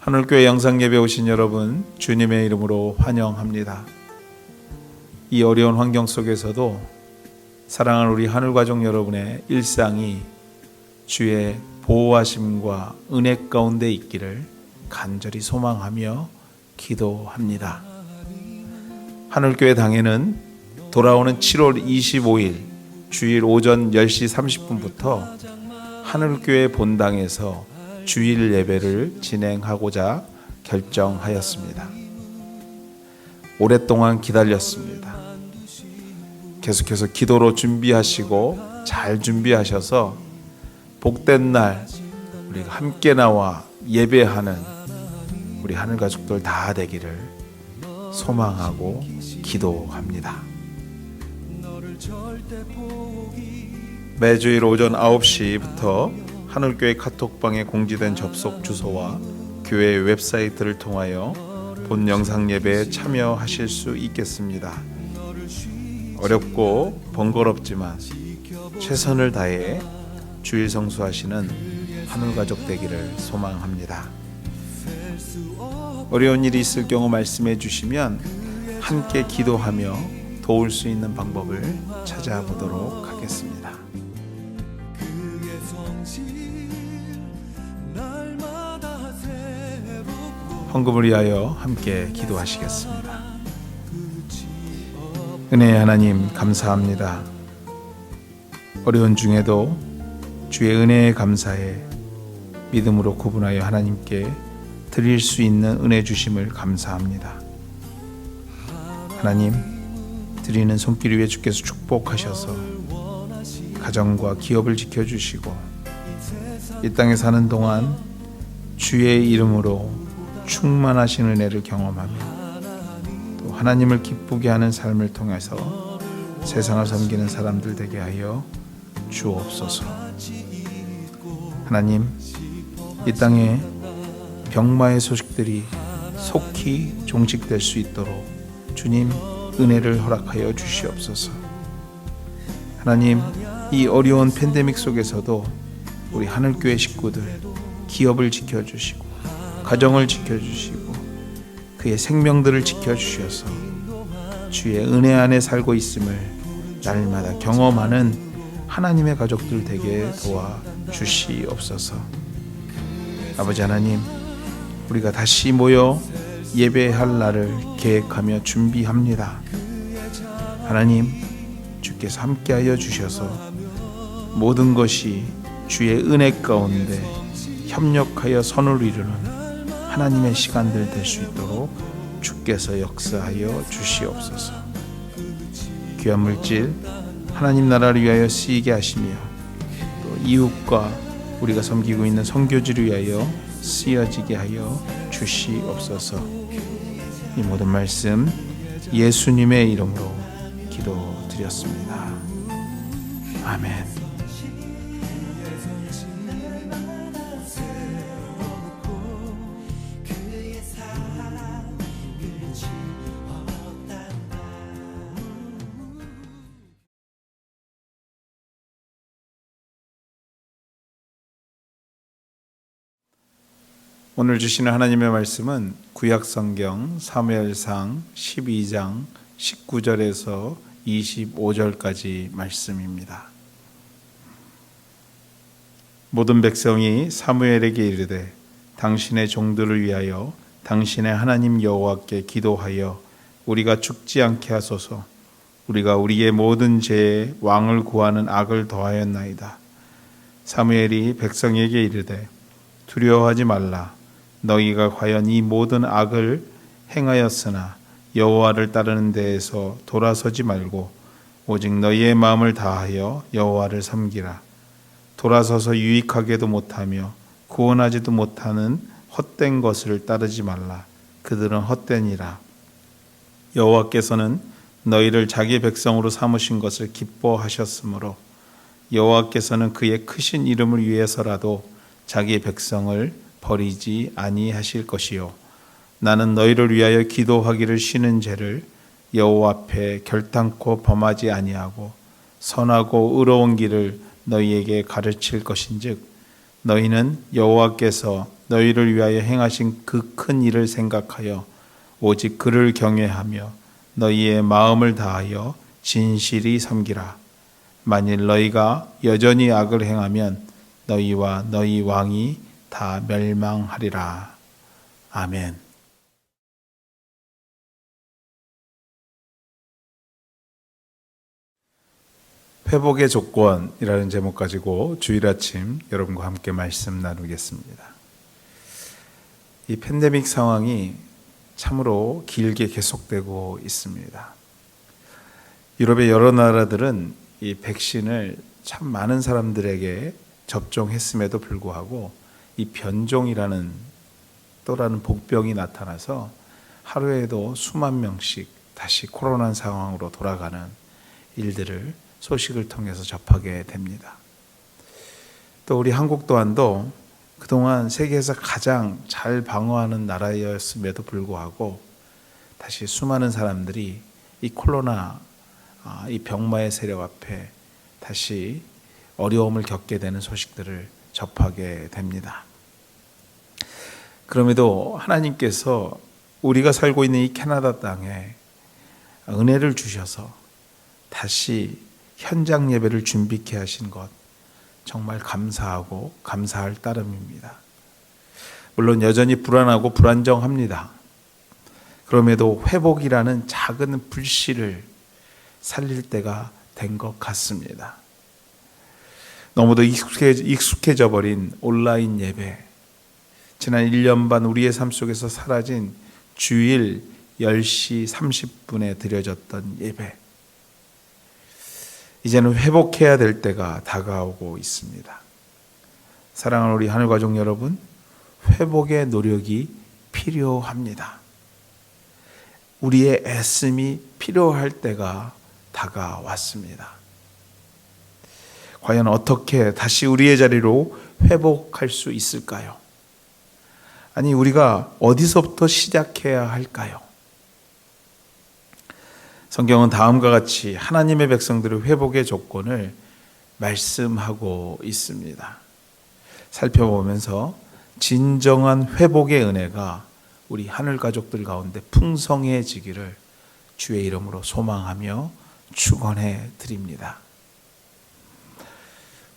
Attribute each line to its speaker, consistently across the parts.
Speaker 1: 하늘교회 영상예배 오신 여러분, 주님의 이름으로 환영합니다. 이 어려운 환경 속에서도 사랑하는 우리 하늘가족 여러분의 일상이 주의 보호하심과 은혜 가운데 있기를 간절히 소망하며 기도합니다. 하늘교회 당에는 돌아오는 7월 25일 주일 오전 10시 30분부터 하늘교회 본당에서 주일 예배를 진행하고자 결정하였습니다. 오랫동안 기다렸습니다. 계속해서 기도로 준비하시고 잘 준비하셔서 복된 날 우리가 함께 나와 예배하는 우리 하늘 가족들 다 되기를 소망하고 기도합니다. 매주일 오전 9시부터 하늘교회 카톡방에 공지된 접속 주소와 교회 웹사이트를 통하여 본 영상 예배에 참여하실 수 있겠습니다. 어렵고 번거롭지만 최선을 다해 주일 성수하시는 하늘가족 되기를 소망합니다. 어려운 일이 있을 경우 말씀해 주시면 함께 기도하며 도울 수 있는 방법을 찾아보도록 하겠습니다. 헌금을 위하여 함께 기도하시겠습니다. 은혜의 하나님 감사합니다. 어려운 중에도 주의 은혜에 감사해 믿음으로 구분하여 하나님께 드릴 수 있는 은혜 주심을 감사합니다. 하나님, 드리는 손길 위에 주께서 축복하셔서 가정과 기업을 지켜주시고 이 땅에 사는 동안 주의 이름으로 충만하신 은혜를 경험하며 또 하나님을 기쁘게 하는 삶을 통해서 세상을 섬기는 사람들 되게 하여 주옵소서. 하나님, 이 땅에 병마의 소식들이 속히 종식될 수 있도록 주님 은혜를 허락하여 주시옵소서. 하나님, 이 어려운 팬데믹 속에서도 우리 하늘교회 식구들 기업을 지켜주시고 가정을 지켜주시고 그의 생명들을 지켜주셔서 주의 은혜 안에 살고 있음을 날마다 경험하는 하나님의 가족들 되게 도와주시옵소서. 아버지 하나님, 우리가 다시 모여 예배할 날을 계획하며 준비합니다. 하나님, 주께서 함께하여 주셔서 모든 것이 주의 은혜 가운데 협력하여 선을 이루는 하나님의 시간들 될 수 있도록 주께서 역사하여 주시옵소서. 귀한 물질 하나님 나라를 위하여 쓰이게 하시며 또 이웃과 우리가 섬기고 있는 선교지를 위하여 쓰여지게 하여 주시옵소서. 이 모든 말씀 예수님의 이름으로 기도드렸습니다. 아멘. 오늘 주시는 하나님의 말씀은 구약성경 사무엘상 12장 19절에서 25절까지 말씀입니다. 모든 백성이 사무엘에게 이르되 당신의 종들을 위하여 당신의 하나님 여호와께 기도하여 우리가 죽지 않게 하소서. 우리가 우리의 모든 죄에 왕을 구하는 악을 더하였나이다. 사무엘이 백성에게 이르되 두려워하지 말라. 너희가 과연 이 모든 악을 행하였으나 여호와를 따르는 데에서 돌아서지 말고 오직 너희의 마음을 다하여 여호와를 섬기라. 돌아서서 유익하게도 못하며 구원하지도 못하는 헛된 것을 따르지 말라. 그들은 헛되니라. 여호와께서는 너희를 자기 백성으로 삼으신 것을 기뻐하셨으므로 여호와께서는 그의 크신 이름을 위해서라도 자기 백성을 버리지 아니하실 것이요 나는 너희를 위하여 기도하기를 쉬는 죄를 여호와 앞에 결단코 범하지 아니하고 선하고 의로운 길을 너희에게 가르칠 것인즉 너희는 여호와께서 너희를 위하여 행하신 그 큰 일을 생각하여 오직 그를 경외하며 너희의 마음을 다하여 진실이 섬기라. 만일 너희가 여전히 악을 행하면 너희와 너희 왕이 다 멸망하리라. 아멘. 회복의 조건이라는 제목 가지고 주일 아침 여러분과 함께 말씀 나누겠습니다. 이 팬데믹 상황이 참으로 길게 계속되고 있습니다. 유럽의 여러 나라들은 이 백신을 참 많은 사람들에게 접종했음에도 불구하고 이 변종이라는 또라는 복병이 나타나서 하루에도 수만 명씩 다시 코로나 상황으로 돌아가는 일들을 소식을 통해서 접하게 됩니다. 또 우리 한국 또한도 그동안 세계에서 가장 잘 방어하는 나라였음에도 불구하고 다시 수많은 사람들이 이 코로나 이 병마의 세력 앞에 다시 어려움을 겪게 되는 소식들을 접하게 됩니다. 그럼에도 하나님께서 우리가 살고 있는 이 캐나다 땅에 은혜를 주셔서 다시 현장 예배를 준비케 하신 것 정말 감사하고 감사할 따름입니다. 물론 여전히 불안하고 불안정합니다. 그럼에도 회복이라는 작은 불씨를 살릴 때가 된 것 같습니다. 너무도 익숙해져 버린 온라인 예배, 지난 1년 반 우리의 삶 속에서 사라진 주일 10시 30분에 드려졌던 예배, 이제는 회복해야 될 때가 다가오고 있습니다. 사랑하는 우리 하늘가족 여러분, 회복의 노력이 필요합니다. 우리의 애씀이 필요할 때가 다가왔습니다. 과연 어떻게 다시 우리의 자리로 회복할 수 있을까요? 아니, 우리가 어디서부터 시작해야 할까요? 성경은 다음과 같이 하나님의 백성들의 회복의 조건을 말씀하고 있습니다. 살펴보면서 진정한 회복의 은혜가 우리 하늘 가족들 가운데 풍성해지기를 주의 이름으로 소망하며 축원해 드립니다.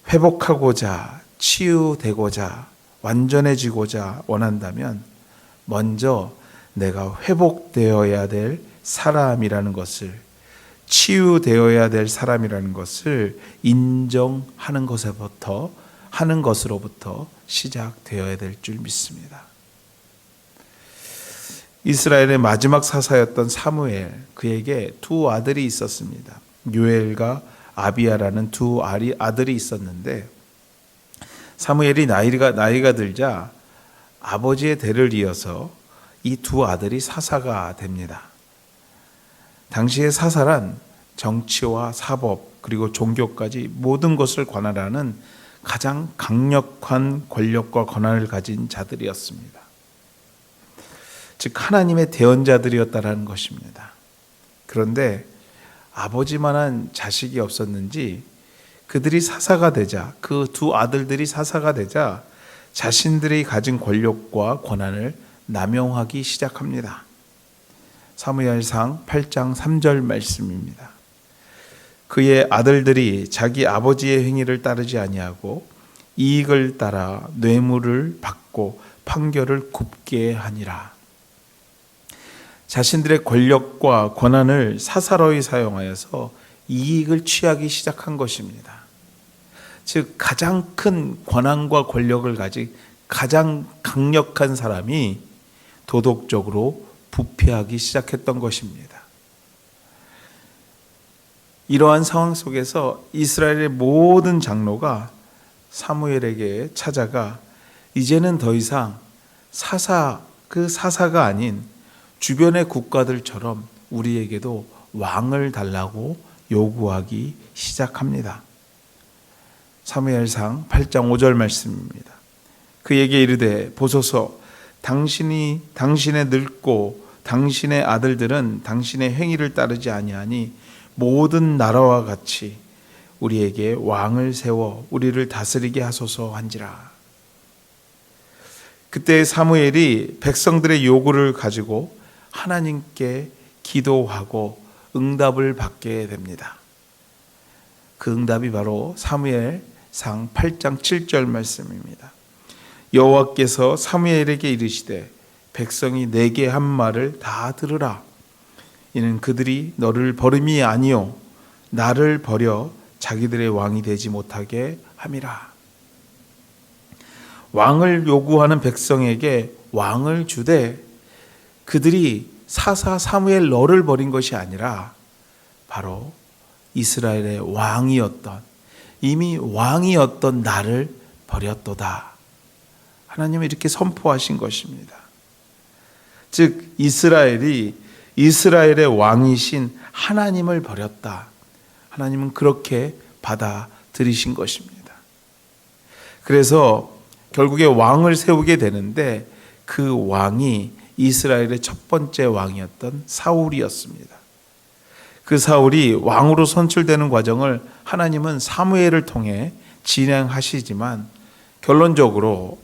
Speaker 1: 회복하고자, 치유되고자, 완전해지고자 원한다면 먼저 내가 회복되어야 될 사람이라는 것을, 치유되어야 될 사람이라는 것을 인정하는 것으로부터 시작되어야 될 줄 믿습니다. 이스라엘의 마지막 사사였던 사무엘, 그에게 두 아들이 있었습니다. 요엘과 아비야라는 두 아들이 있었는데, 사무엘이 나이가 들자 아버지의 대를 이어서 이 두 아들이 사사가 됩니다. 당시의 사사란 정치와 사법 그리고 종교까지 모든 것을 관할하는 가장 강력한 권력과 권한을 가진 자들이었습니다. 즉 하나님의 대언자들이었다라는 것입니다. 그런데 아버지만한 자식이 없었는지 그들이 사사가 되자, 그 두 아들들이 사사가 되자 자신들이 가진 권력과 권한을 남용하기 시작합니다. 사무엘상 8장 3절 말씀입니다. 그의 아들들이 자기 아버지의 행위를 따르지 아니하고 이익을 따라 뇌물을 받고 판결을 굽게 하니라. 자신들의 권력과 권한을 사사로이 사용하여서 이익을 취하기 시작한 것입니다. 즉 가장 큰 권한과 권력을 가진 가장 강력한 사람이 도덕적으로 부패하기 시작했던 것입니다. 이러한 상황 속에서 이스라엘의 모든 장로가 사무엘에게 찾아가 이제는 더 이상 그 사사가 아닌 주변의 국가들처럼 우리에게도 왕을 달라고 요구하기 시작합니다. 사무엘상 8장 5절 말씀입니다. 그에게 이르되 보소서, 당신의 늙고 당신의 아들들은 당신의 행위를 따르지 아니하니 모든 나라와 같이 우리에게 왕을 세워 우리를 다스리게 하소서 한지라. 그때 사무엘이 백성들의 요구를 가지고 하나님께 기도하고 응답을 받게 됩니다. 그 응답이 바로 사무엘상 8장 7절 말씀입니다. 여호와께서 사무엘에게 이르시되 백성이 내게 한 말을 다 들으라. 이는 그들이 너를 버림이 아니요 나를 버려 자기들의 왕이 되지 못하게 함이라. 왕을 요구하는 백성에게 왕을 주되 그들이 사사 사무엘 너를 버린 것이 아니라 바로 이스라엘의 왕이었던, 이미 왕이었던 나를 버렸도다. 하나님은 이렇게 선포하신 것입니다. 즉 이스라엘이 이스라엘의 왕이신 하나님을 버렸다. 하나님은 그렇게 받아들이신 것입니다. 그래서 결국에 왕을 세우게 되는데 그 왕이 이스라엘의 첫 번째 왕이었던 사울이었습니다. 그 사울이 왕으로 선출되는 과정을 하나님은 사무엘을 통해 진행하시지만 결론적으로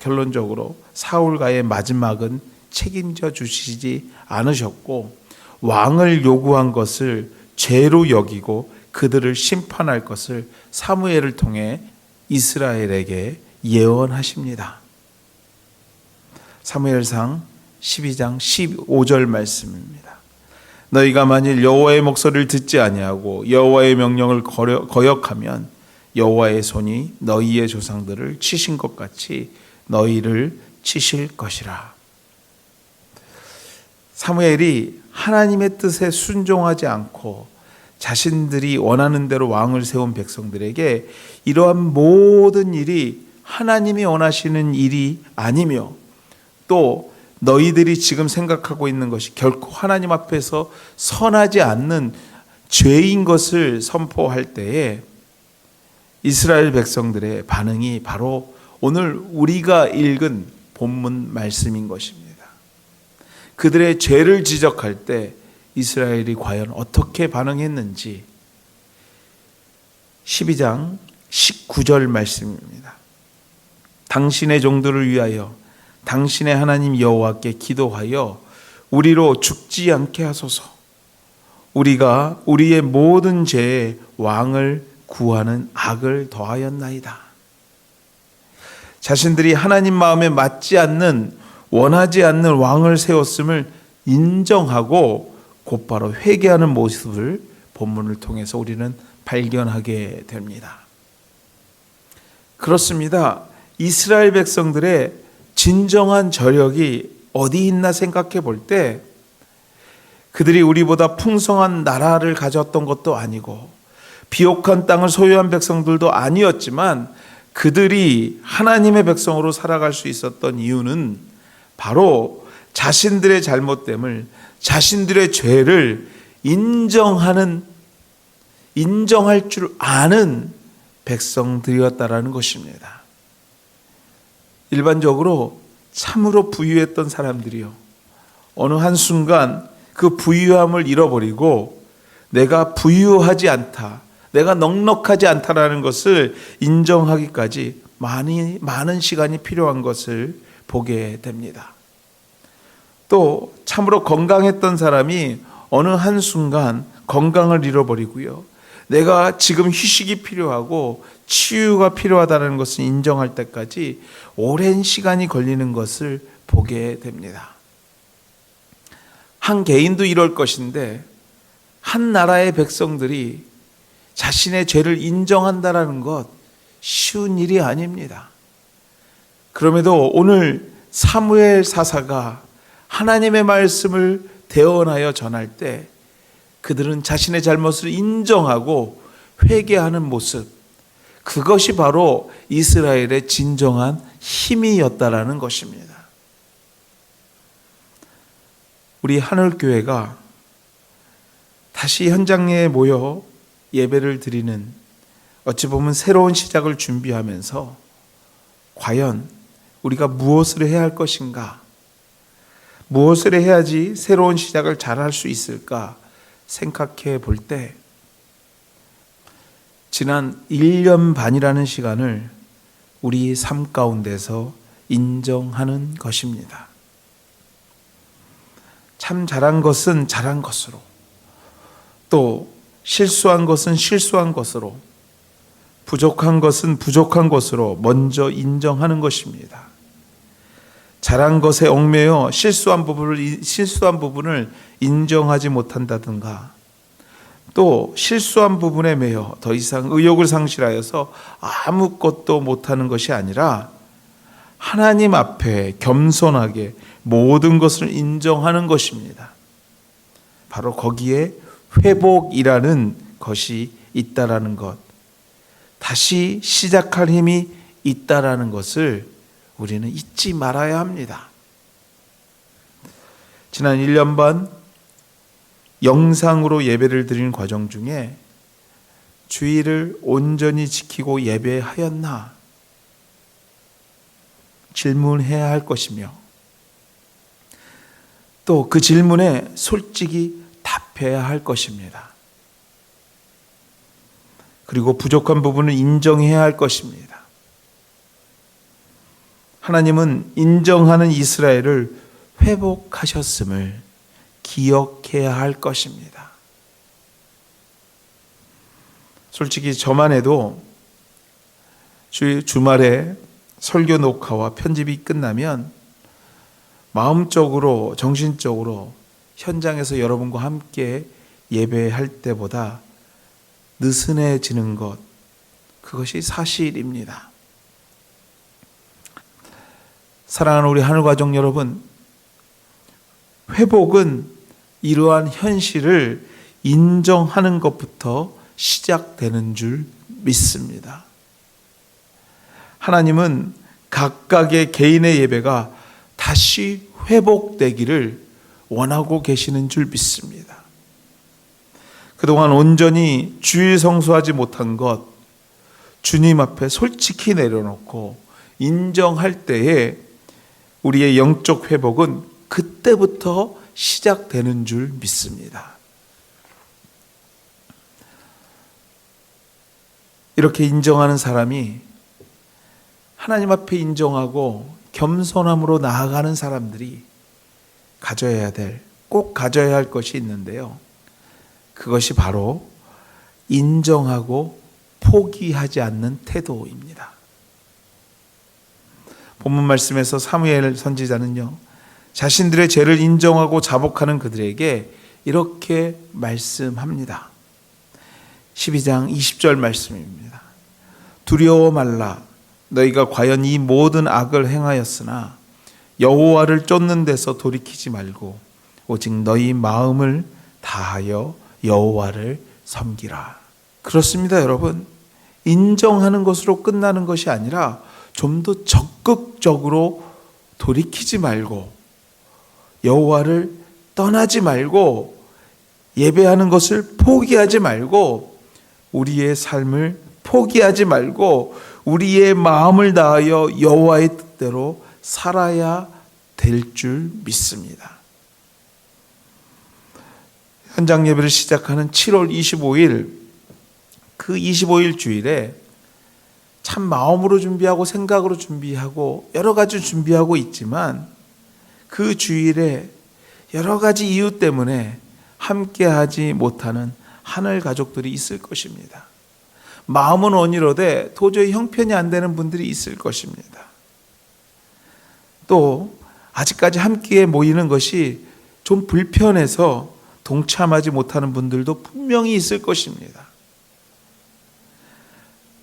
Speaker 1: 사울과의 마지막은 책임져 주시지 않으셨고 왕을 요구한 것을 죄로 여기고 그들을 심판할 것을 사무엘을 통해 이스라엘에게 예언하십니다. 사무엘상 12장 15절 말씀입니다. 너희가 만일 여호와의 목소리를 듣지 아니하고 여호와의 명령을 거역하면 여호와의 손이 너희의 조상들을 치신 것 같이 너희를 치실 것이라. 사무엘이 하나님의 뜻에 순종하지 않고 자신들이 원하는 대로 왕을 세운 백성들에게 이러한 모든 일이 하나님이 원하시는 일이 아니며 또 너희들이 지금 생각하고 있는 것이 결코 하나님 앞에서 선하지 않는 죄인 것을 선포할 때에 이스라엘 백성들의 반응이 바로 오늘 우리가 읽은 본문 말씀인 것입니다. 그들의 죄를 지적할 때 이스라엘이 과연 어떻게 반응했는지 12장 19절 말씀입니다. 당신의 종들을 위하여 당신의 하나님 여호와께 기도하여 우리로 죽지 않게 하소서. 우리가 우리의 모든 죄에 왕을 구하는 악을 더하였나이다. 자신들이 하나님 마음에 맞지 않는 원하지 않는 왕을 세웠음을 인정하고 곧바로 회개하는 모습을 본문을 통해서 우리는 발견하게 됩니다. 그렇습니다. 이스라엘 백성들의 진정한 저력이 어디 있나 생각해 볼 때 그들이 우리보다 풍성한 나라를 가졌던 것도 아니고 비옥한 땅을 소유한 백성들도 아니었지만 그들이 하나님의 백성으로 살아갈 수 있었던 이유는 바로 자신들의 잘못됨을, 자신들의 죄를 인정할 줄 아는 백성들이었다라는 것입니다. 일반적으로 참으로 부유했던 사람들이요, 어느 한순간 그 부유함을 잃어버리고 내가 부유하지 않다, 내가 넉넉하지 않다라는 것을 인정하기까지 많은 시간이 필요한 것을 보게 됩니다. 또 참으로 건강했던 사람이 어느 한순간 건강을 잃어버리고요, 내가 지금 휴식이 필요하고 치유가 필요하다는 것을 인정할 때까지 오랜 시간이 걸리는 것을 보게 됩니다. 한 개인도 이럴 것인데 한 나라의 백성들이 자신의 죄를 인정한다는 것 쉬운 일이 아닙니다. 그럼에도 오늘 사무엘 사사가 하나님의 말씀을 대언하여 전할 때 그들은 자신의 잘못을 인정하고 회개하는 모습, 그것이 바로 이스라엘의 진정한 힘이었다라는 것입니다. 우리 하늘교회가 다시 현장에 모여 예배를 드리는, 어찌 보면 새로운 시작을 준비하면서 과연 우리가 무엇을 해야 할 것인가, 무엇을 해야지 새로운 시작을 잘할 수 있을까 생각해 볼 때 지난 1년 반이라는 시간을 우리 삶 가운데서 인정하는 것입니다. 참 잘한 것은 잘한 것으로, 또 실수한 것은 실수한 것으로, 부족한 것은 부족한 것으로 먼저 인정하는 것입니다. 잘한 것에 얽매여 실수한 부분을 인정하지 못한다든가, 또 실수한 부분에 매여 더 이상 의욕을 상실하여서 아무것도 못하는 것이 아니라 하나님 앞에 겸손하게 모든 것을 인정하는 것입니다. 바로 거기에 회복이라는 것이 있다라는 것, 다시 시작할 힘이 있다라는 것을 우리는 잊지 말아야 합니다. 지난 1년 반 영상으로 예배를 드리는 과정 중에 주의를 온전히 지키고 예배하였나 질문해야 할 것이며, 또 그 질문에 솔직히 답해야 할 것입니다. 그리고 부족한 부분을 인정해야 할 것입니다. 하나님은 인정하는 이스라엘을 회복하셨음을 기억해야 할 것입니다. 솔직히 저만 해도 주말에 설교 녹화와 편집이 끝나면 마음적으로, 정신적으로 현장에서 여러분과 함께 예배할 때보다 느슨해지는 것, 그것이 사실입니다. 사랑하는 우리 하늘가족 여러분, 회복은 이러한 현실을 인정하는 것부터 시작되는 줄 믿습니다. 하나님은 각각의 개인의 예배가 다시 회복되기를 원하고 계시는 줄 믿습니다. 그동안 온전히 주일 성수하지 못한 것, 주님 앞에 솔직히 내려놓고 인정할 때에 우리의 영적 회복은 그때부터 시작되는 줄 믿습니다. 이렇게 인정하는 사람이 하나님 앞에 인정하고 겸손함으로 나아가는 사람들이 꼭 가져야 할 것이 있는데요. 그것이 바로 인정하고 포기하지 않는 태도입니다. 본문 말씀에서 사무엘 선지자는요, 자신들의 죄를 인정하고 자복하는 그들에게 이렇게 말씀합니다. 12장 20절 말씀입니다. 두려워 말라. 너희가 과연 이 모든 악을 행하였으나 여호와를 쫓는 데서 돌이키지 말고 오직 너희 마음을 다하여 여호와를 섬기라. 그렇습니다, 여러분. 인정하는 것으로 끝나는 것이 아니라 좀 더 적극적으로 돌이키지 말고, 여호와를 떠나지 말고, 예배하는 것을 포기하지 말고, 우리의 삶을 포기하지 말고 우리의 마음을 다하여 여호와의 뜻대로 살아야 될 줄 믿습니다. 현장 예배를 시작하는 7월 25일, 그 25일 주일에 참 마음으로 준비하고 생각으로 준비하고 여러 가지 준비하고 있지만 그 주일에 여러 가지 이유 때문에 함께하지 못하는 하늘 가족들이 있을 것입니다. 마음은 원이로되 도저히 형편이 안 되는 분들이 있을 것입니다. 또 아직까지 함께 모이는 것이 좀 불편해서 동참하지 못하는 분들도 분명히 있을 것입니다.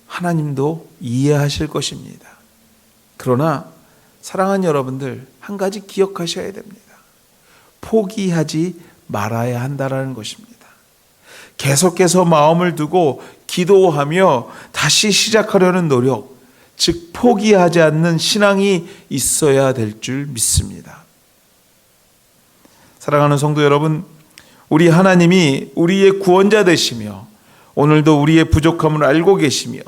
Speaker 1: 하나님도 이해하실 것입니다. 그러나 사랑하는 여러분들, 한 가지 기억하셔야 됩니다. 포기하지 말아야 한다는 것입니다. 계속해서 마음을 두고 기도하며 다시 시작하려는 노력, 즉 포기하지 않는 신앙이 있어야 될 줄 믿습니다. 사랑하는 성도 여러분, 우리 하나님이 우리의 구원자 되시며 오늘도 우리의 부족함을 알고 계시며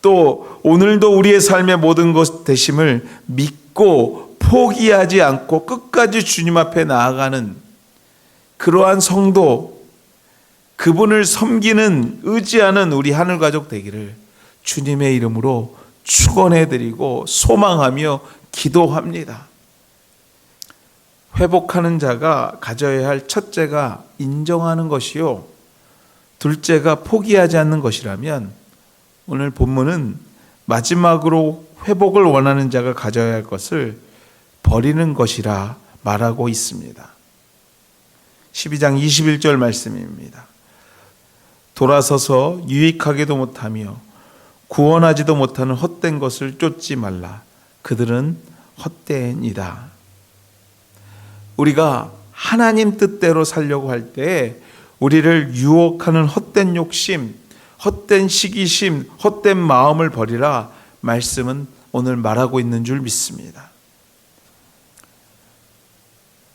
Speaker 1: 또 오늘도 우리의 삶의 모든 것 되심을 믿고 포기하지 않고 끝까지 주님 앞에 나아가는 그러한 성도, 그분을 섬기는, 의지하는 우리 하늘가족 되기를 주님의 이름으로 축원해드리고 소망하며 기도합니다. 회복하는 자가 가져야 할 첫째가 인정하는 것이요, 둘째가 포기하지 않는 것이라면 오늘 본문은 마지막으로 회복을 원하는 자가 가져야 할 것을 버리는 것이라 말하고 있습니다. 12장 21절 말씀입니다. 돌아서서 유익하게도 못하며 구원하지도 못하는 헛된 것을 쫓지 말라. 그들은 헛되이다. 우리가 하나님 뜻대로 살려고 할 때 우리를 유혹하는 헛된 욕심, 헛된 시기심, 헛된 마음을 버리라 말씀은 오늘 말하고 있는 줄 믿습니다.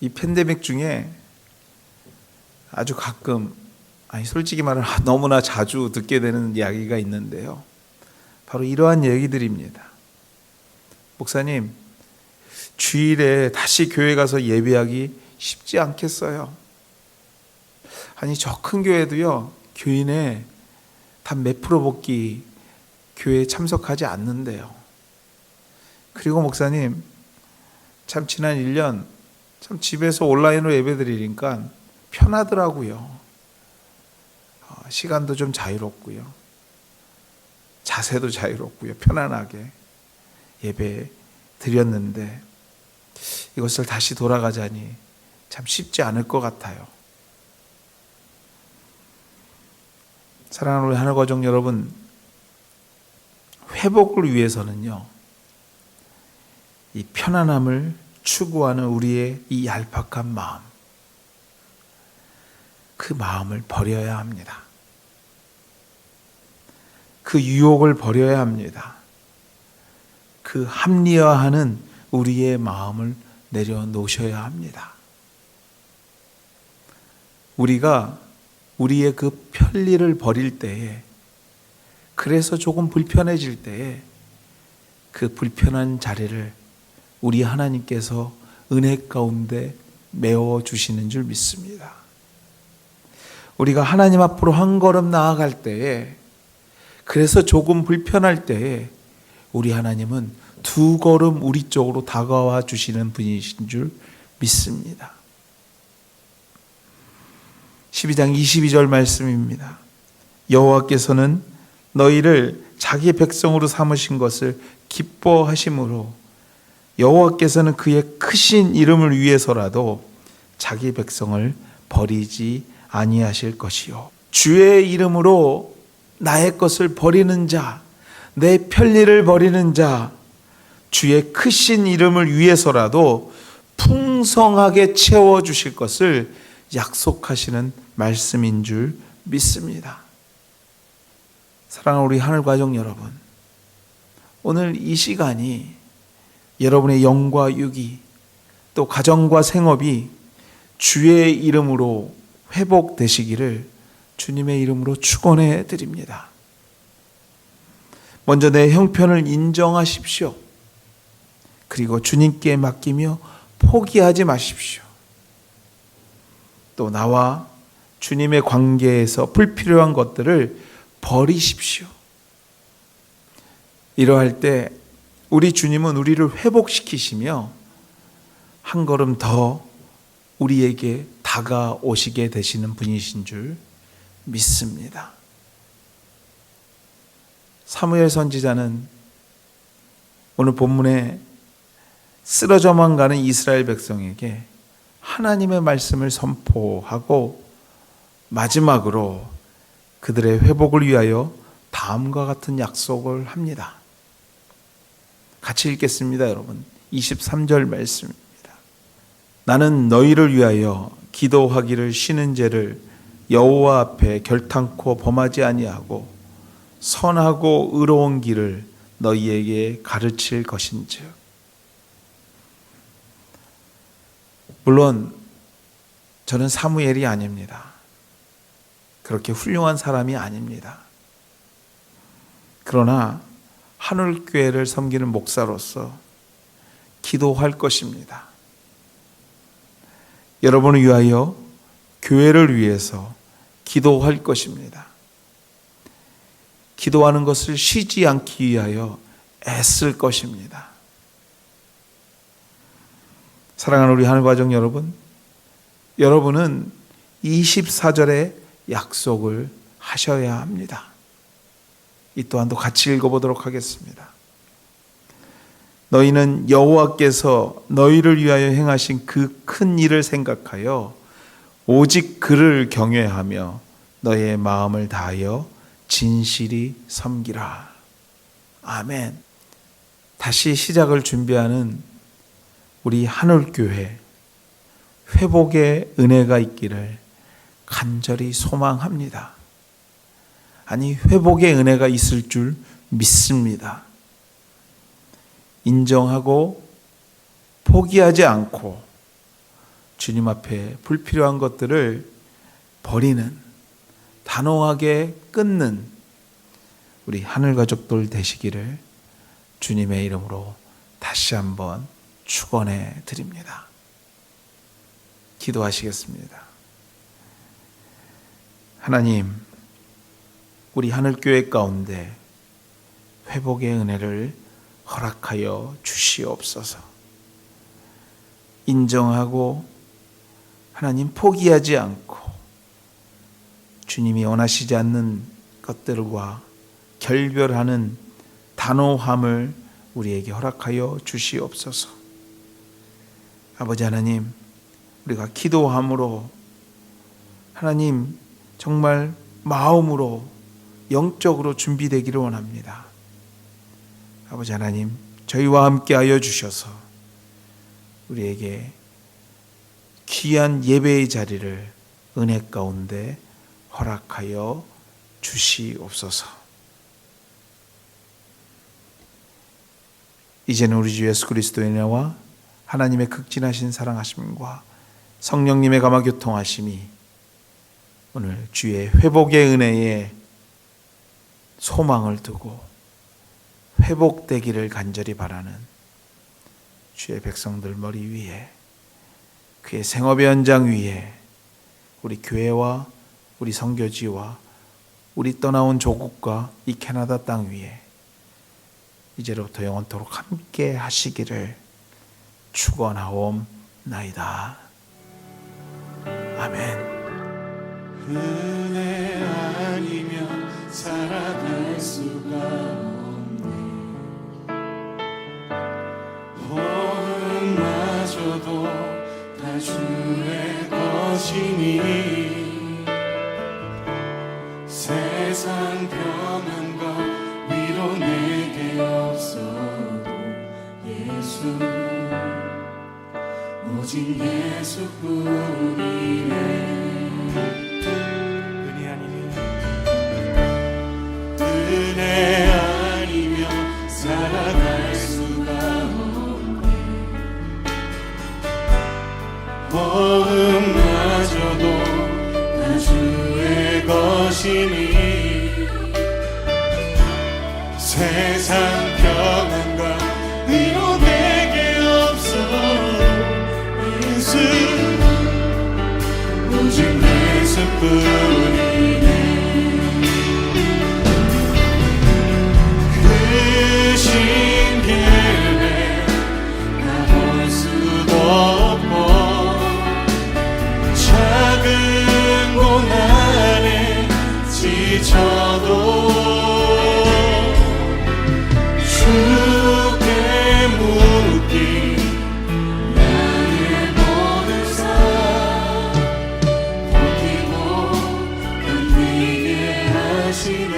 Speaker 1: 이 팬데믹 중에 아주 가끔, 솔직히 말하면 너무나 자주 듣게 되는 이야기가 있는데요. 바로 이러한 얘기들입니다. 목사님, 주일에 다시 교회 가서 예배하기 쉽지 않겠어요? 아니, 저 큰 교회도요, 교인의 단 몇 프로 복귀 교회에 참석하지 않는데요. 그리고 목사님, 참 지난 1년 참 집에서 온라인으로 예배 드리니까 편하더라고요. 시간도 좀 자유롭고요. 자세도 자유롭고요. 편안하게 예배 드렸는데 이것을 다시 돌아가자니 참 쉽지 않을 것 같아요. 사랑하는 우리 하늘가족 여러분, 회복을 위해서는요, 이 편안함을 추구하는 우리의 이 얄팍한 마음, 그 마음을 버려야 합니다. 그 유혹을 버려야 합니다. 그 합리화하는 우리의 마음을 내려놓으셔야 합니다. 우리가 우리의 그 편리를 버릴 때에, 그래서 조금 불편해질 때에 그 불편한 자리를 우리 하나님께서 은혜 가운데 메워주시는 줄 믿습니다. 우리가 하나님 앞으로 한 걸음 나아갈 때에, 그래서 조금 불편할 때에 우리 하나님은 두 걸음 우리 쪽으로 다가와 주시는 분이신 줄 믿습니다. 12장 22절 말씀입니다. 여호와께서는 너희를 자기 백성으로 삼으신 것을 기뻐하심으로 여호와께서는 그의 크신 이름을 위해서라도 자기 백성을 버리지 아니하실 것이요, 주의 이름으로 나의 것을 버리는 자, 내 편리를 버리는 자, 주의 크신 이름을 위해서라도 풍성하게 채워주실 것을 약속하시는 말씀인 줄 믿습니다. 사랑하는 우리 하늘가족 여러분, 오늘 이 시간이 여러분의 영과 육이, 또 가정과 생업이 주의 이름으로 회복되시기를 주님의 이름으로 축원해 드립니다. 먼저 내 형편을 인정하십시오. 그리고 주님께 맡기며 포기하지 마십시오. 또 나와 주님의 관계에서 불필요한 것들을 버리십시오. 이러할 때 우리 주님은 우리를 회복시키시며 한 걸음 더 우리에게 다가오시게 되시는 분이신 줄 믿습니다. 사무엘 선지자는 오늘 본문에 쓰러져만 가는 이스라엘 백성에게 하나님의 말씀을 선포하고 마지막으로 그들의 회복을 위하여 다음과 같은 약속을 합니다. 같이 읽겠습니다, 여러분. 23절 말씀입니다. 나는 너희를 위하여 기도하기를 쉬는 죄를 여호와 앞에 결탄코 범하지 아니하고 선하고 의로운 길을 너희에게 가르칠 것인즉. 물론 저는 사무엘이 아닙니다. 그렇게 훌륭한 사람이 아닙니다. 그러나 하늘교회를 섬기는 목사로서 기도할 것입니다. 여러분을 위하여, 교회를 위해서 기도할 것입니다. 기도하는 것을 쉬지 않기 위하여 애쓸 것입니다. 사랑하는 우리 하늘가족 여러분, 여러분은 24절의 약속을 하셔야 합니다. 이 또한도 같이 읽어보도록 하겠습니다. 너희는 여호와께서 너희를 위하여 행하신 그 큰 일을 생각하여 오직 그를 경외하며 너희의 마음을 다하여 진실이 섬기라. 아멘. 다시 시작을 준비하는 우리 하늘교회, 회복의 은혜가 있기를 간절히 소망합니다. 아니, 회복의 은혜가 있을 줄 믿습니다. 인정하고 포기하지 않고 주님 앞에 불필요한 것들을 버리는, 단호하게 끊는 우리 하늘 가족들 되시기를 주님의 이름으로 다시 한번 축원해 드립니다. 기도하시겠습니다. 하나님, 우리 하늘교회 가운데 회복의 은혜를 허락하여 주시옵소서. 인정하고 하나님 포기하지 않고 주님이 원하시지 않는 것들과 결별하는 단호함을 우리에게 허락하여 주시옵소서. 아버지 하나님, 우리가 기도함으로 하나님 정말 마음으로 영적으로 준비되기를 원합니다. 아버지 하나님, 저희와 함께하여 주셔서 우리에게 귀한 예배의 자리를 은혜 가운데 허락하여 주시옵소서. 이제는 우리 주 예수 그리스도의 은혜와 하나님의 극진하신 사랑하심과 성령님의 감화 교통하심이 오늘 주의 회복의 은혜에 소망을 두고 회복되기를 간절히 바라는 주의 백성들 머리 위에, 그의 생업의 현장 위에, 우리 교회와 우리 선교지와 우리 떠나온 조국과 이 캐나다 땅 위에 이제로부터 영원토록 함께 하시기를 축원하옵나이다. 아멘.
Speaker 2: 은혜 아니면 살아갈 수가 없네. 호흡마저도 다 주의 것이니 세상 평안과 위로 내게 없어도 예수, 오직 예수뿐이네. 은혜 아니면 살아갈 수가 없네. 호흡마저도 다 주의 것이니 세상 평안과 위로 내게 없어도 예수, 오직 예수뿐이네. 그 신기를 나볼 수도 없고 작은 고난에 지쳐도 주께 묻기 나의 모든 삶 버티고 견디게 하시네.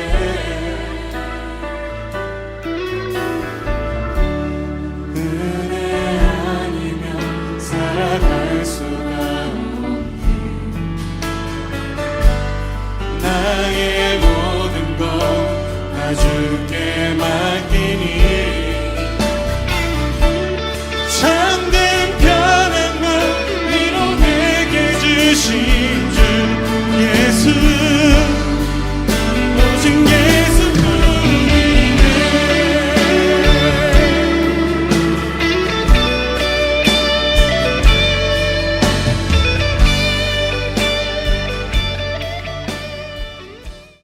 Speaker 2: 은혜 아니면 살아갈 수가 없네. 나의 모든 것 다 주께